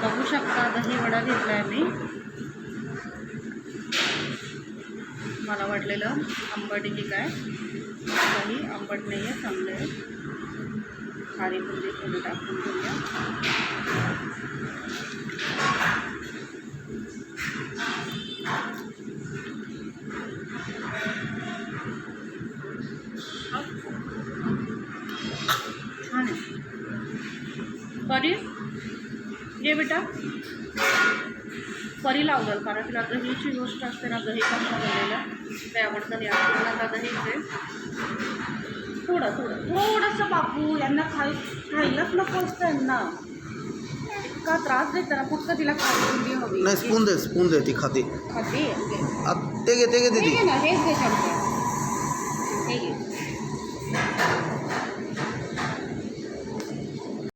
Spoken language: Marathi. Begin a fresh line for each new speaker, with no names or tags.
बघू शकता दही वडा घेतला आहे मी. मला वाटलेलं आंबट की काय, दही आंबट नाही आहे, चांगलं आहे. खारी बुंदी थोडी टाकून घेऊया. छान आहे. परी घे बेटा, परी लावलं कारण तिला दहीची गोष्ट असते ना, दही कसं बनवलेलं ते आवडतं. याला आता दहीचे थोडंसं बापू, यांना खायलाच नको असतं. यांना इतका त्रास देत ना, फक्त तिला खायला हवी.
नाही, स्पून दे ती खाते.
खाते
ते घे
ना, हेच घे.